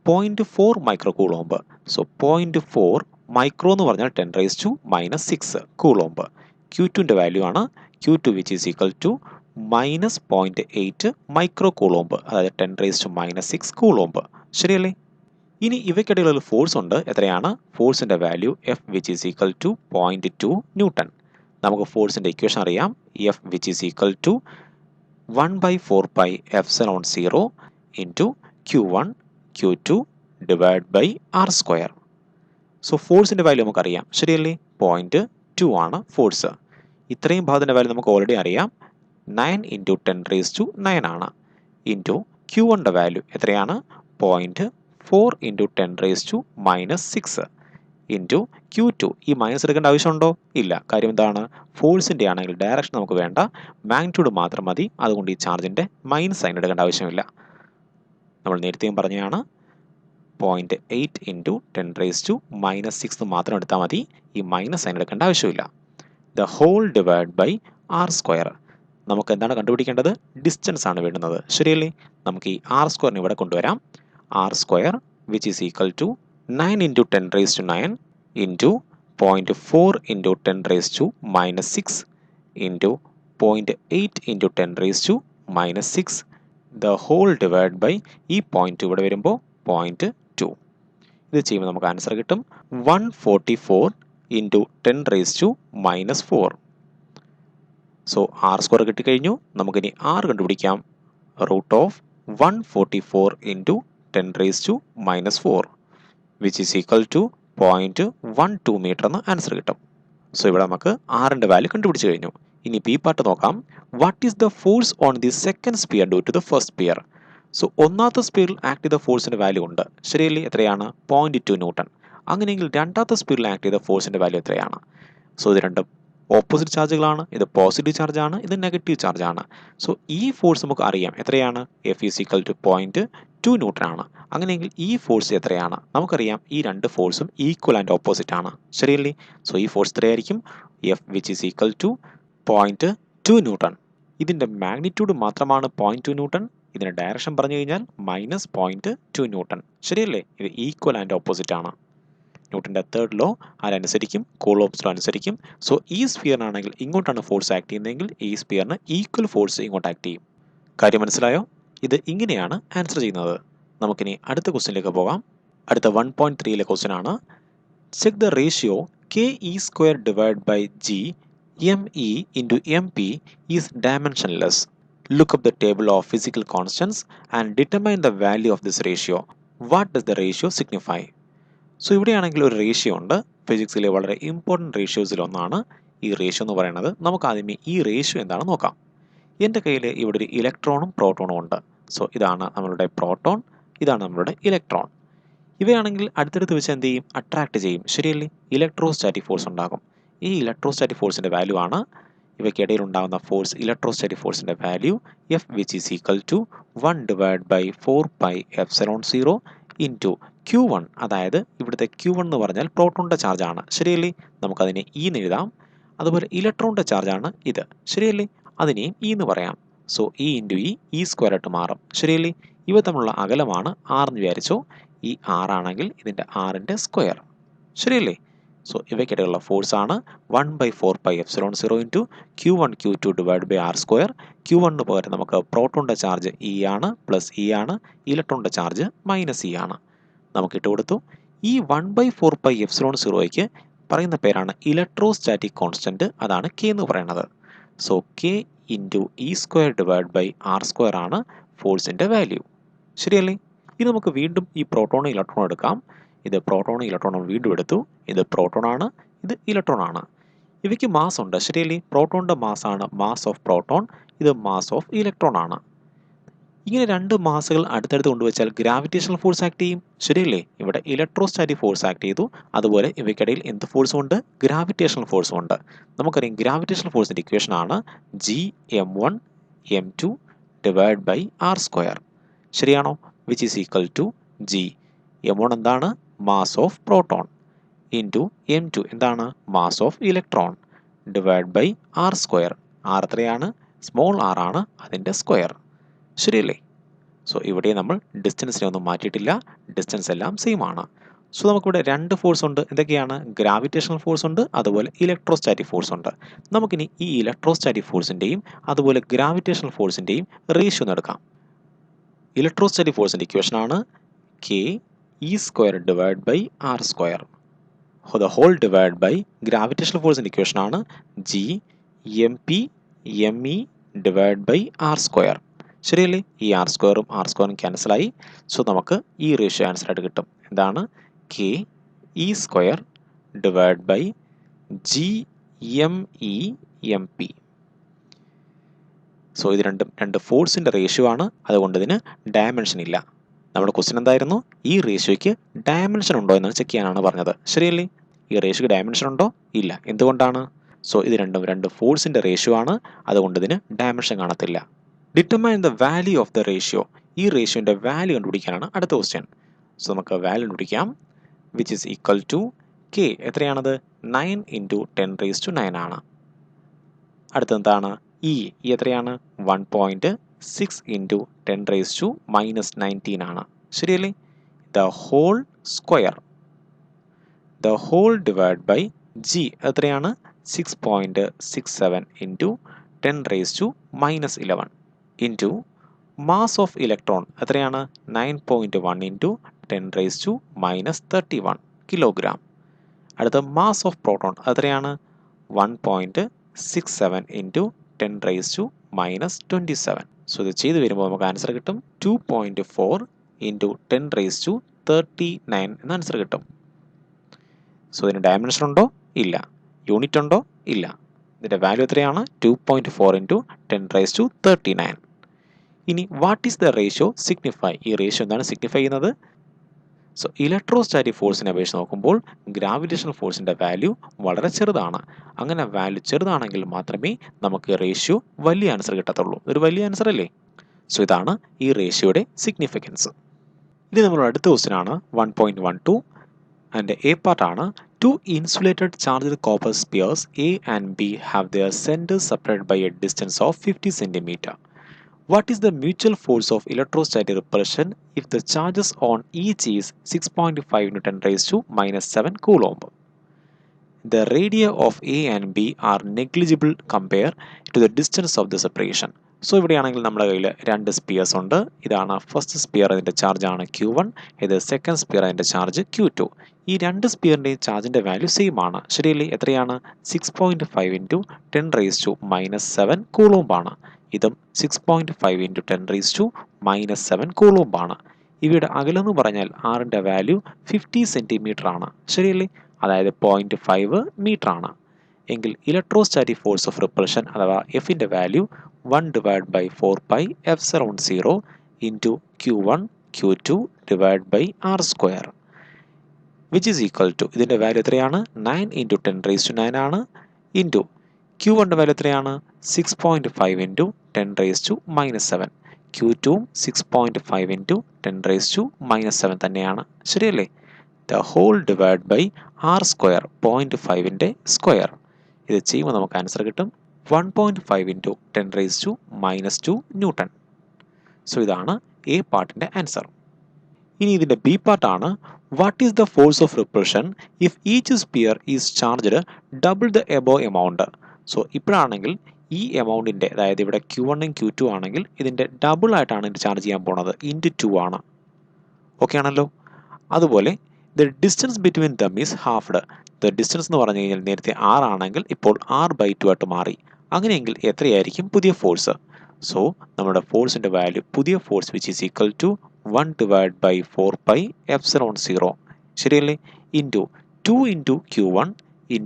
0.4 microcoulomb. So 0.4 micro എന്ന് പറഞ്ഞാൽ 10⁻⁻6 കൂളോംബ്. Q2ൻ്റെ വാല്യൂ ആണ് Q2 which is equal to -0.8 micro coulomb, അതായത് 10⁻⁻6 കൂളോംബ്, ശരിയല്ലേ? ഇനി ഇവയ്ക്കിടയിലുള്ള ഫോഴ്സ് ഉണ്ട്, എത്രയാണ്? ഫോഴ്സിൻ്റെ value F which is equal to 0.2 newton. നമുക്ക് ഫോഴ്സിൻ്റെ ഇക്വേഷൻ അറിയാം. F which is equal to 1/4 pi epsilon 0 into Q1 Q2 divided by R square. So ഫോഴ്സിൻ്റെ വാല്യൂ നമുക്കറിയാം, ശരിയല്ലേ? 0.2 ആണ് ഫോഴ്സ്. ഇത്രയും ഭാഗത്തിൻ്റെ വാല്യൂ നമുക്ക് ഓൾറെഡി അറിയാം, 9 ഇൻറ്റു 10⁻⁹ ആണ്. ഇൻറ്റു Q1ൻ്റെ വാല്യൂ എത്രയാണ്? 0.4 ഇൻറ്റു 10⁻⁻6 ഇൻറ്റു Q2. ഈ മൈനസ് എടുക്കേണ്ട ആവശ്യമുണ്ടോ? ഇല്ല. കാര്യം എന്താണ്? ഫോഴ്സിൻ്റെ ആണെങ്കിൽ ഡയറക്ഷൻ നമുക്ക് വേണ്ട, മാഗ്നിറ്റ്യൂഡ് മാത്രം മതി. അതുകൊണ്ട് ഈ ചാർജിൻ്റെ മൈനസ് സൈൻ എടുക്കേണ്ട ആവശ്യമില്ല. നമ്മൾ നേരത്തെയും പറഞ്ഞതാണ് 0.8 ഇൻറ്റു 10⁻⁻6 മാത്രം എടുത്താൽ മതി, ഈ മൈനസ് സൈൻ എടുക്കേണ്ട ആവശ്യമില്ല. The whole divide by R square. നമുക്ക് എന്താണ് കണ്ടുപിടിക്കേണ്ടത്? ഡിസ്റ്റൻസ് ആണ് വേണ്ടുന്നത്, ശരിയല്ലേ? നമുക്ക് ഈ ആർ സ്ക്വയറിന് ഇവിടെ കൊണ്ടുവരാം. R square which is equal to 9 into 10⁻9 into 0.4 into 10⁻⁻6 into 0.8 into 10⁻⁻6 the whole divide by ഈ പോയിന്റ് ഇവിടെ വരുമ്പോൾ 0.2. ഇത് ചെയ്യുമ്പോൾ നമുക്ക് ആൻസർ കിട്ടും 144 ഇൻറ്റു 10⁻⁻4. സോ ആർ സ്ക്വയർ കിട്ടിക്കഴിഞ്ഞു. നമുക്കിനി ആർ കണ്ടുപിടിക്കാം. √144 into 10⁻⁻4 which is equal to 0.12 metre എന്ന് ആൻസർ കിട്ടും. സോ ഇവിടെ നമുക്ക് ആറിൻ്റെ വാല്യൂ കണ്ടുപിടിച്ച് കഴിഞ്ഞു. ഇനി ബി പാർട്ട് നോക്കാം. What is the force on the second sphere due to the first sphere? So ഒന്നാമത്തെ സ്പിയറിൽ ആക്ട് ചെയ്ത ഫോഴ്സിൻ്റെ വാല്യൂ ഉണ്ട്, ശരിയല്ലേ? എത്രയാണ്? 0.2 ന്യൂട്ടൺ. അങ്ങനെയെങ്കിൽ രണ്ടാമത്തെ സ്പിയറിൽ ആക്ട് ചെയ്ത ഫോഴ്സിൻ്റെ വാല്യൂ എത്രയാണ്? സോ ഇത് രണ്ടും ഓപ്പോസിറ്റ് ചാർജുകളാണ്. ഇത് പോസിറ്റീവ് ചാർജാണ്, ഇത് നെഗറ്റീവ് ചാർജാണ്. സോ ഈ ഫോഴ്സ് നമുക്ക് അറിയാം എത്രയാണ്? F is equal to 0.2 newton ആണ്. അങ്ങനെയെങ്കിൽ ഈ ഫോഴ്സ് എത്രയാണ്? നമുക്കറിയാം ഈ രണ്ട് ഫോഴ്സും ഈക്വൽ ആൻഡ് ഓപ്പോസിറ്റ് ആണ്, ശരിയല്ലേ? സോ ഈ ഫോഴ്സ് എത്രയായിരിക്കും? F which is equal to 0.2 newton. ഇതിൻ്റെ മാഗ്നിറ്റ്യൂഡ് മാത്രമാണ് 0.2 ന്യൂട്ടൺ. ഇതിൻ്റെ ഡയറക്ഷൻ പറഞ്ഞു കഴിഞ്ഞാൽ -0.2 ന്യൂട്ടൺ, ശരിയല്ലേ? ഇത് ഈക്വൽ ആൻഡ് ഓപ്പോസിറ്റ് ആണ്. ന്യൂട്ടൻ്റെ തേർഡ് ലോ അതിനനുസരിക്കും, കൂളോംസ് ലോ അനുസരിക്കും. സോ ഈ സ്ഫിയറിനാണെങ്കിൽ ഇങ്ങോട്ടാണ് ഫോഴ്സ് ആക്ട് ചെയ്യുന്നതെങ്കിൽ ഈ സ്ഫിയറിന് ഈക്വൽ ഫോഴ്സ് ഇങ്ങോട്ട് ആക്ട് ചെയ്യും. കാര്യം മനസ്സിലായോ? ഇത് ഇങ്ങനെയാണ് ആൻസർ ചെയ്യുന്നത്. നമുക്കിനി അടുത്ത ക്വസ്റ്റ്യനിലേക്ക് പോകാം. അടുത്ത 1.3 ക്വസ്റ്റ്യൻ ആണ്. Check the ratio KE² divide by G ME into MP is dimensionless. Look up the table of physical constants and determine the value of this ratio. What does the ratio signify? So ഇവിടെയാണെങ്കിൽ ഒരു ratio ഉണ്ട്. ഫിസിക്സിലെ വളരെ important റേഷ്യോസിൽ ഒന്നാണ് ഈ ratio എന്ന് പറയുന്നത്. നമുക്ക് ആദ്യമേ ഈ റേഷ്യോ എന്താണെന്ന് നോക്കാം. എൻ്റെ കയ്യിൽ ഇവിടെ ഒരു ഇലക്ട്രോണും പ്രോട്ടോണും ഉണ്ട്. സോ ഇതാണ് നമ്മളുടെ പ്രോട്ടോൺ, ഇതാണ് നമ്മളുടെ ഇലക്ട്രോൺ. ഇവയാണെങ്കിൽ അടുത്തടുത്ത് വെച്ച് എന്ത് ചെയ്യും? അട്രാക്ട് ചെയ്യും, ശരിയല്ലേ? ഇലക്ട്രോസ്റ്റാറ്റിക് ഫോഴ്സ് ഉണ്ടാകും. ഈ ഇലക്ട്രോസ്റ്റാറ്റിക് ഫോഴ്സിൻ്റെ വാല്യൂ ആണ് ഇവയ്ക്കിടയിൽ ഉണ്ടാകുന്ന ഫോഴ്സ്. ഇലക്ട്രോസ്റ്റാറ്റിക് ഫോഴ്സിൻ്റെ value F which is equal to 1 divide by 4 pi epsilon 0 into Q1. അതായത് ഇവിടുത്തെ Q1 എന്ന് പറഞ്ഞാൽ പ്രോട്ടോണിൻ്റെ ചാർജാണ്, ശരിയല്ലേ? നമുക്കതിനെ E എന്ന് എഴുതാം. അതുപോലെ ഇലക്ട്രോണിൻ്റെ ചാർജാണ് ഇത്, ശരിയല്ലേ? അതിനെയും E എന്ന് പറയാം. So E into E square ആയിട്ട് മാറും, ശരിയല്ലേ? ഇവ തമ്മിലുള്ള അകലമാണ് R എന്ന് വിചാരിച്ചോ. ഈ R ആണെങ്കിൽ ഇതിൻ്റെ R-ൻ്റെ സ്ക്വയർ, ശരിയല്ലേ? സോ ഇവയ്ക്കിടയിലുള്ള ഫോഴ്സാണ് 1/4 pi epsilon 0 into Q1 Q2 divide by R square. Q1 പകരം നമുക്ക് പ്രോട്ടോണിൻ്റെ ചാർജ് E ആണ്, പ്ലസ് E ആണ്. ഇലക്ട്രോണിൻ്റെ ചാർജ് -E ആണ്. നമുക്ക് ഇട്ട് കൊടുത്തു. ഈ 1/4 pi epsilon 0യ്ക്ക് പറയുന്ന പേരാണ് ഇലക്ട്രോസ്റ്റാറ്റിക് കോൺസ്റ്റൻറ്റ്, അതാണ് K എന്ന് പറയുന്നത്. So K into E² divide by R square ആണ് ഫോഴ്സിൻ്റെ വാല്യൂ, ശരിയല്ലേ? ഇനി നമുക്ക് വീണ്ടും ഈ പ്രോട്ടോണും ഇലക്ട്രോണും എടുക്കാം. ഇത് പ്രോട്ടോണും ഇലക്ട്രോണും വീണ്ടും എടുത്തു. ഇത് പ്രോട്ടോൺ ആണ്, ഇത് ഇലക്ട്രോൺ ആണ്. ഇവയ്ക്ക് മാസ് ഉണ്ട്, ശരിയല്ലേ? പ്രോട്ടോണിൻ്റെ മാസാണ് മാസ് ഓഫ് പ്രോട്ടോൺ, ഇത് മാസ് ഓഫ് ഇലക്ട്രോൺ ആണ്. ഇങ്ങനെ രണ്ട് മാസുകൾ അടുത്തടുത്ത് കൊണ്ടുവച്ചാൽ ഗ്രാവിറ്റേഷണൽ ഫോഴ്സ് ആക്ട് ചെയ്യും, ശരിയല്ലേ? ഇവിടെ ഇലക്ട്രോസ്റ്റാറ്റിക് ഫോഴ്സ് ആക്ട് ചെയ്തു. അതുപോലെ ഇവയ്ക്കിടയിൽ എന്ത് ഫോഴ്സും ഉണ്ട്? ഗ്രാവിറ്റേഷണൽ ഫോഴ്സും ഉണ്ട്. നമുക്കറിയാം ഗ്രാവിറ്റേഷണൽ ഫോഴ്സിൻ്റെ ഇക്വേഷൻ ആണ് Gm1 m2 divide by R square, ശരിയാണോ? Which is equal to G. M1 എന്താണ്? Mass of proton into M2 എന്താണ്? Mass of electron divide by R square. R എത്രയാണ്? സ്മോൾ r ആണ്, അതിൻ്റെ സ്ക്വയർ, ശരിയല്ലേ? സോ ഇവിടെ നമ്മൾ ഡിസ്റ്റൻസിനെ ഒന്നും മാറ്റിയിട്ടില്ല, ഡിസ്റ്റൻസ് എല്ലാം സെയിം ആണ്. സോ നമുക്കിവിടെ രണ്ട് ഫോഴ്സ് ഉണ്ട്. എന്തൊക്കെയാണ്? ഗ്രാവിറ്റേഷണൽ ഫോഴ്സ് ഉണ്ട്, അതുപോലെ ഇലക്ട്രോസ്റ്റാറ്റിക് ഫോഴ്സ് ഉണ്ട്. നമുക്കിനി ഈ ഇലക്ട്രോസ്റ്റാറ്റിക് ഫോഴ്സിൻ്റെയും അതുപോലെ ഗ്രാവിറ്റേഷണൽ ഫോഴ്സിൻ്റെയും റേഷ്യോ എടുക്കാം. ഇലക്ട്രോസ്റ്റാറ്റിക് ഫോഴ്സിൻ്റെ ഇക്വേഷൻ ആണ് KE² divide by R square. The whole divide by gravitational ഫോഴ്സിൻ്റെ ഇക്വേഷൻ ആണ് Gmp me divide by R square. ശരിയല്ലേ? ഈ ആർ സ്ക്വയറും ക്യാൻസലായി. സോ നമുക്ക് ഈ റേഷ്യോ ആൻസർ ആയിട്ട് കിട്ടും. എന്താണ്? K E square divide by G M E M P. So ഇത് രണ്ട് ഫോഴ്സിൻ്റെ റേഷ്യോ ആണ്, അതുകൊണ്ട് ഇതിന് ഡയമെൻഷൻ ഇല്ല. നമ്മുടെ ക്വസ്റ്റ്യൻ എന്തായിരുന്നു? ഈ റേഷ്യോയ്ക്ക് ഡയമെൻഷൻ ഉണ്ടോ എന്ന് ചെക്ക് ചെയ്യാനാണ് പറഞ്ഞത്. ശരിയല്ലേ? ഈ റേഷ്യോയ്ക്ക് ഡയമെൻഷൻ ഉണ്ടോ? ഇല്ല. എന്തുകൊണ്ടാണ്? സോ ഇത് രണ്ട് ഫോഴ്സിൻ്റെ റേഷ്യോ ആണ്, അതുകൊണ്ട് ഇതിന് ഡയമെൻഷൻ കാണത്തില്ല. Determine the value of the ratio. ഈ റേഷ്യോൻ്റെ വാല്യൂ കണ്ടുപിടിക്കാനാണ് അടുത്ത ക്വസ്റ്റ്യൻ. സോ നമുക്ക് വാല്യൂ കണ്ടുപിടിക്കാം. Which is equal to K. എത്രയാണത്? 9 × 10⁻⁹ ആണ്. അടുത്തെന്താണ്? ഇ എത്രയാണ്? 1.6 × 10⁻⁻19 ആണ്. ശരിയല്ലേ? The whole square divide by G എത്രയാണ്? 6.67 × 10⁻⁻11 ഇൻറ്റു മാസ് ഓഫ് ഇലക്ട്രോൺ എത്രയാണ്? 9.1 × 10⁻31 കിലോഗ്രാം. അടുത്ത മാസ് ഓഫ് പ്രോട്ടോൺ എത്രയാണ്? 1.67 × 10⁻⁻27. സോ ഇത് ചെയ്ത് വരുമ്പോൾ നമുക്ക് ആൻസർ കിട്ടും 2.4 × 10⁻39 എന്ന ആൻസർ കിട്ടും. സോ ഇതിന് ഡയമെൻഷൻ ഉണ്ടോ? ഇല്ല. യൂണിറ്റ് ഉണ്ടോ? ഇല്ല. ഇതിൻ്റെ വാല്യൂ എത്രയാണ്? 2.4 × 10⁻39. ഇനി what is the ratio signify? ഈ റേഷ്യോ എന്താണ് സിഗ്നിഫൈ ചെയ്യുന്നത്? സോ ഇലക്ട്രോസ്റ്റാറ്റിക് ഫോഴ്സിനെ അപേക്ഷിച്ച് നോക്കുമ്പോൾ ഗ്രാവിറ്റേഷണൽ ഫോഴ്സിൻ്റെ വാല്യൂ വളരെ ചെറുതാണ്. അങ്ങനെ വാല്യൂ ചെറുതാണെങ്കിൽ മാത്രമേ നമുക്ക് റേഷ്യോ വലിയ ആൻസർ കിട്ടത്തുള്ളൂ. ഒരു വലിയ ആൻസർ അല്ലേ? സോ ഇതാണ് ഈ റേഷ്യോയുടെ സിഗ്നിഫിക്കൻസ്. ഇനി നമ്മുടെ അടുത്ത ക്വസ്റ്റ്യൻ ആണ് 1.12. അതിൻ്റെ എ പാർട്ടാണ്. Two insulated charged copper spheres A and B have their centres separated by a distance of 50 cm. What is the mutual force of electrostatic repulsion if the charges on each is 6.5 × 10⁻⁻7 coulomb? The radii of A and B are negligible compared to the distance of the separation. So ഇവിടെയാണെങ്കിൽ നമ്മുടെ കയ്യിൽ രണ്ട് spheres ഉണ്ട്. ഇതാണ് first sphere, അതിൻ്റെ charge ആണ് Q1. ഇത് second sphere, അതിൻ്റെ ചാർജ് Q2. ഈ രണ്ട് സ്പിയറിൻ്റെയും ചാർജിൻ്റെ വാല്യൂ സെയിം ആണ്. ശരിയല്ലേ? എത്രയാണ്? 6.5 × 10⁻⁻7 കൂളോംബ് ആണ്. ഇതും 6.5 × 10⁻⁻7 കൂളോംബ് ആണ്. ഇവയുടെ അകലെന്ന് പറഞ്ഞാൽ ആറിൻ്റെ വാല്യൂ 50 cm ആണ്. ശരിയല്ലേ? അതായത് 0.5 മീറ്റർ ആണ്. എങ്കിൽ ഇലക്ട്രോസ്റ്റാറ്റിക് ഫോഴ്സ് ഓഫ് റിപ്പൾഷൻ അഥവാ എഫിൻ്റെ value 1/4πε0 × Q1 Q2 /r², which is equal to, ഇതിൻ്റെ വാല്യൂ എത്രയാണ്? 9 × 10⁻9 ആണ്. ഇൻറ്റു Q1ൻ്റെ വാല്യൂ എത്രയാണ്? 6.5 × 10⁻⁻7. Q2 6.5 × 10⁻⁻7 തന്നെയാണ്. ശരിയല്ലേ? The whole divide by r², 0.5ൻ്റെ സ്ക്വയർ. ഇത് ചെയ്യുമ്പോൾ നമുക്ക് ആൻസർ കിട്ടും 1.5 × 10⁻⁻2 ന്യൂട്ടൺ. സോ ഇതാണ് എ പാർട്ടിൻ്റെ ആൻസർ. ഇനി ഇതിൻ്റെ ബി പാർട്ടാണ്. What is the force of repulsion if each sphere is charged double the above amount? So ഇപ്പോഴാണെങ്കിൽ ഈ എമൗണ്ടിൻ്റെ, അതായത് ഇവിടെ Q1 ഉം Q2 ആണെങ്കിൽ ഇതിൻ്റെ ഡബിൾ ആയിട്ടാണ് ഇത് ചാർജ് ചെയ്യാൻ പോണത്. × 2 ആണ്. ഓക്കെ ആണല്ലോ? അതുപോലെ the distance between them is halved. The distance എന്ന് പറഞ്ഞു കഴിഞ്ഞാൽ നേരത്തെ r ആണെങ്കിൽ ഇപ്പോൾ r/2 ആയിട്ട് മാറി. അങ്ങനെയെങ്കിൽ എത്രയായിരിക്കും പുതിയ ഫോഴ്സ്? സോ നമ്മുടെ ഫോഴ്സിൻ്റെ വാല്യൂ, പുതിയ force which is equal to 1/4πε0. ശരിയല്ലേ? Into 2 × Q1 ×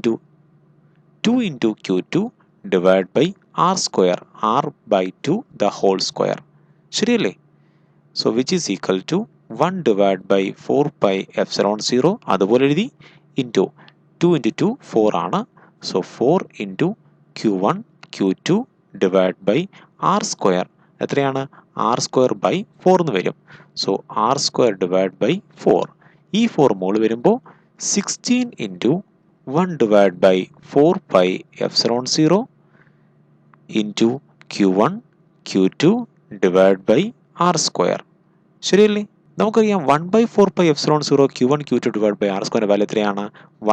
2 × Q2 divide by r², r/2 the whole square. ശരിയല്ലേ? So which is equal to 1/4πε0, അതുപോലെ എഴുതി, ഇൻറ്റു 2 × 2 4 ആണ്. So 4 × Q1 Q2 divide by r². എത്രയാണ്? r²/4 എന്ന് വരും. So r² divide by 4. ഈ 4 മുകളിൽ വരുമ്പോൾ 16 × 1/4πε0 into Q1 Q2 divide by r². ശരിയല്ലേ? നമുക്കറിയാം 1/4πε0 Q1 Q2 divide by r² value എത്രയാണ്?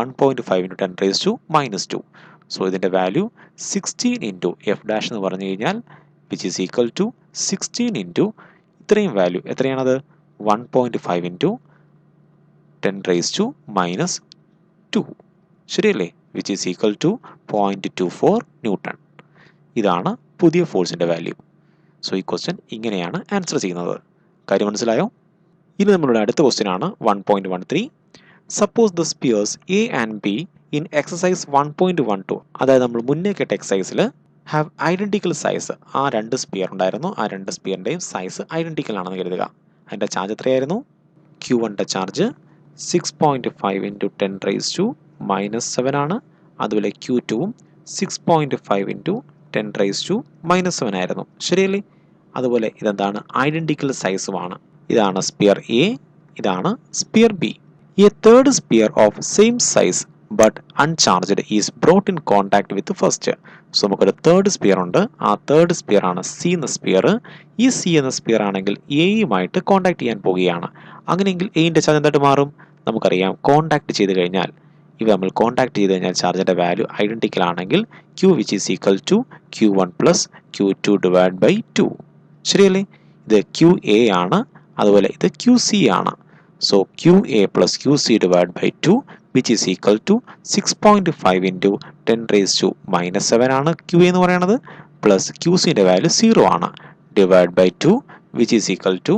1.5 × 10⁻². സോ ഇതിൻ്റെ വാല്യൂ 16 × f' എന്ന് പറഞ്ഞു കഴിഞ്ഞാൽ വിച്ച് ഈസ് ഈക്വൽ ടു 16 × ഇത്രയും വാല്യൂ എത്രയാണത്? 1.5 × 10⁻². ശരിയല്ലേ? Which is equal to 0.24 newton. ഇതാണ് പുതിയ ഫോഴ്സിൻ്റെ വാല്യൂ. സോ ഈ ക്വസ്റ്റ്യൻ ഇങ്ങനെയാണ് ആൻസർ ചെയ്യുന്നത്. കാര്യം മനസ്സിലായോ? ഇനി നമ്മളുടെ അടുത്ത ക്വസ്റ്റ്യൻ ആണ് 1.13. Suppose the spheres A and B in exercise 1.12, അതായത് നമ്മൾ മുന്നേ കേട്ട എക്സസൈസിൽ ഹാവ് ഐഡൻറ്റിക്കൽ സൈസ്. ആ രണ്ട് സ്പിയർ ഉണ്ടായിരുന്നു, ആ രണ്ട് സ്പിയറിൻ്റെയും സൈസ് ഐഡൻറ്റിക്കൽ ആണെന്ന് കരുതുക. അതിൻ്റെ ചാർജ് എത്രയായിരുന്നു? Q1ൻ്റെ ചാർജ് 6.5 ഇൻറ്റു 10⁻⁻7 ആണ്. അതുപോലെ Q2ഉം 6.5 ഇൻറ്റു 10⁻⁻7 ആയിരുന്നു. ശരിയല്ലേ? അതുപോലെ ഇതെന്താണ്? ഐഡൻറ്റിക്കൽ സൈസുമാണ്. ഇതാണ് സ്പിയർ എ, ഇതാണ് sphere B. A third sphere of same size but uncharged is brought in contact with first. So നമുക്കൊരു തേർഡ് സ്പിയർ ഉണ്ട്. ആ തേർഡ് സ്പിയർ ആണ് സി എന്ന സ്പിയർ. ഈ സി എന്ന സ്പിയർ ആണെങ്കിൽ എയുമായിട്ട് കോൺടാക്ട് ചെയ്യാൻ പോവുകയാണ്. അങ്ങനെയെങ്കിൽ എയിൻ്റെ ചാർജ് എന്തായിട്ട് മാറും? നമുക്കറിയാം, കോൺടാക്ട് ചെയ്ത് കഴിഞ്ഞാൽ ഇവ നമ്മൾ കോൺടാക്ട് ചെയ്ത് കഴിഞ്ഞാൽ ചാർജിൻ്റെ വാല്യൂ ഐഡൻറ്റിക്കൽ ആണെങ്കിൽ Q which is equal to Q1 plus Q2 divide by 2. ശരിയല്ലേ? ഇത് QA ആണ്, അതുപോലെ ഇത് QC ആണ്. സോ QA plus QC divide by 2 which is equal to 6.5 into 10⁻⁻7 ആണ് QA എന്ന് പറയുന്നത്. പ്ലസ് QCൻ്റെ വാല്യൂ 0 ആണ്. Divide by 2 which is equal to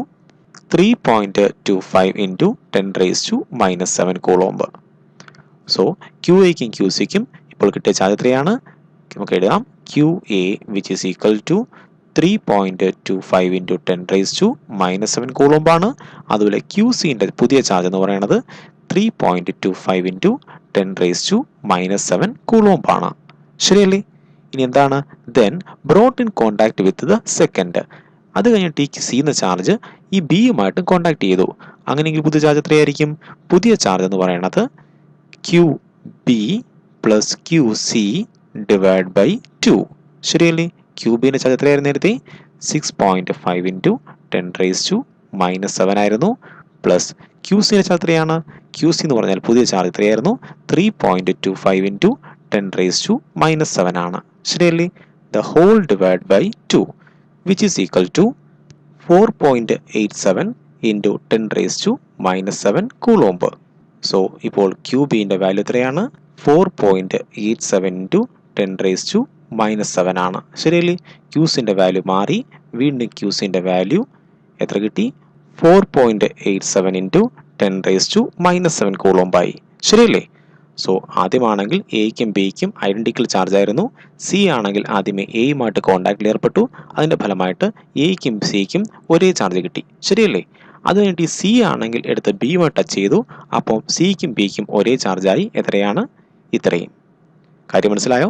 3.25 into 10⁻⁻7 coulomb. So QAയ്ക്കും QCയ്ക്കും ഇപ്പോൾ കിട്ടിയ ചാർജ് എത്രയാണ്? നമുക്ക് എഴുതാം QA which is equal to 3.25 into 10⁻⁻7 കൂളോംബാണ്. അതുപോലെ QCൻ്റെ പുതിയ ചാർജ് എന്ന് പറയുന്നത് 3.25 ഇൻറ്റു 10⁻⁻7 കൂളോംബാണ്. ശരിയല്ലേ? ഇനി എന്താണ്? Then brought in contact with the second. അത് കഴിഞ്ഞിട്ട് ഈ സി എന്ന ചാർജ് ഈ ബിയുമായിട്ട് കോൺടാക്ട് ചെയ്തു. അങ്ങനെയെങ്കിൽ പുതിയ ചാർജ് എത്രയായിരിക്കും? പുതിയ ചാർജ് എന്ന് പറയുന്നത് QB plus QC divide by 2. ശരിയല്ലേ? QBൻ്റെ ചാർജ് എത്രയായിരുന്നു നേരത്തെ? 6.5 ഇൻറ്റു 10⁻⁻7 ആയിരുന്നു. പ്ലസ് QCൻ്റെ ചാർജ് എത്രയാണ്? QC എന്ന് പറഞ്ഞാൽ പുതിയ ചാർജ് എത്രയായിരുന്നു? 3.25 ഇൻറ്റു 10⁻⁻7 ആണ്. ശരിയല്ലേ? The whole divide by 2 which is equal to 4.87 into 10⁻⁻7 coulomb. So ഇപ്പോൾ QBൻ്റെ വാല്യൂ എത്രയാണ്? 4.87 into 10⁻⁻7 ആണ്. ശരിയല്ലേ? QCൻ്റെ വാല്യൂ മാറി. വീണ്ടും QCൻ്റെ വാല്യൂ എത്ര കിട്ടി? 4.87 into 10⁻⁻7 കൂളോംബായി. ശരിയല്ലേ? സോ ആദ്യമാണെങ്കിൽ എയ്ക്കും ബിക്കും ഐഡൻറ്റിക്കൽ ചാർജ് ആയിരുന്നു. സി ആണെങ്കിൽ ആദ്യമേ എയുമായിട്ട് കോൺടാക്റ്റിൽ ഏർപ്പെട്ടു. അതിൻ്റെ ഫലമായിട്ട് എയ്ക്കും സിക്കും ഒരേ ചാർജ് കിട്ടി. ശരിയല്ലേ? അത് കഴിഞ്ഞിട്ട് ഈ സി ആണെങ്കിൽ എടുത്ത് ബിയുമായി ടച്ച് ചെയ്തു. അപ്പോൾ സിക്കും ബിക്കും ഒരേ ചാർജായി. എത്രയാണ്? ഇത്രയും. കാര്യം മനസ്സിലായോ?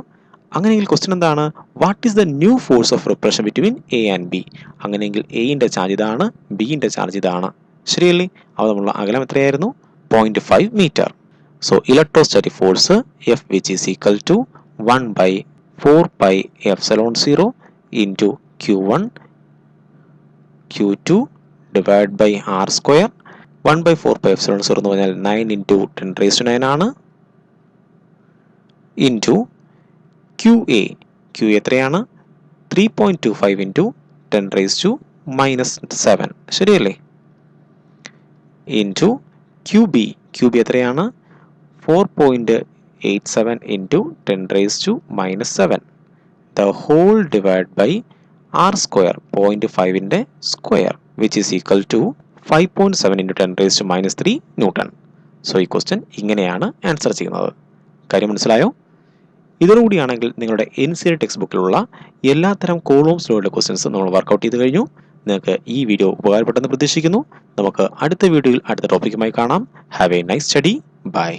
അങ്ങനെയെങ്കിൽ ക്വസ്റ്റ്യൻ എന്താണ്? What is the new force of repulsion between A and B? അങ്ങനെയെങ്കിൽ എയിൻ്റെ ചാർജ് ഇതാണ്, ബിൻ്റെ ചാർജ് ഇതാണ്. ശരിയല്ലേ? അവ തമ്മിലുള്ള അകലം എത്രയായിരുന്നു? 0.5 metre. So electrostatic force F which is equal to 1 by 4 pi epsilon 0 into Q1 Q2 divided by R square. 1 by 4 pi epsilon 0 എന്ന് പറഞ്ഞാൽ 9 into 10⁻⁹ ആണ്. into QA. QA എത്രയാണ്? 3.25 into 10⁻⁻7. ശരിയല്ലേ? into QB. QB എത്രയാണ്? 4.87 into 10⁻⁻7. The whole divided by R square, 0.5ൻ്റെ square which is equal to 5.7 into 10⁻³ newton. So ഈ question ഇങ്ങനെയാണ് answer ചെയ്യുന്നത്. കാര്യം മനസ്സിലായോ? ഇതോടുകൂടിയാണെങ്കിൽ നിങ്ങളുടെ NCERT ടെക്സ്റ്റ് ബുക്കിലുള്ള എല്ലാത്തരം കോളംസ് ലോയുടെ ക്വസ്റ്റ്യൻസ് നമ്മൾ വർക്കൗട്ട് ചെയ്ത് കഴിഞ്ഞു. നിങ്ങൾക്ക് ഈ വീഡിയോ ഉപകാരപ്പെട്ടെന്ന് പ്രതീക്ഷിക്കുന്നു. നമുക്ക് അടുത്ത വീഡിയോയിൽ അടുത്ത ടോപ്പിക്കുമായി കാണാം. Have a nice study. By.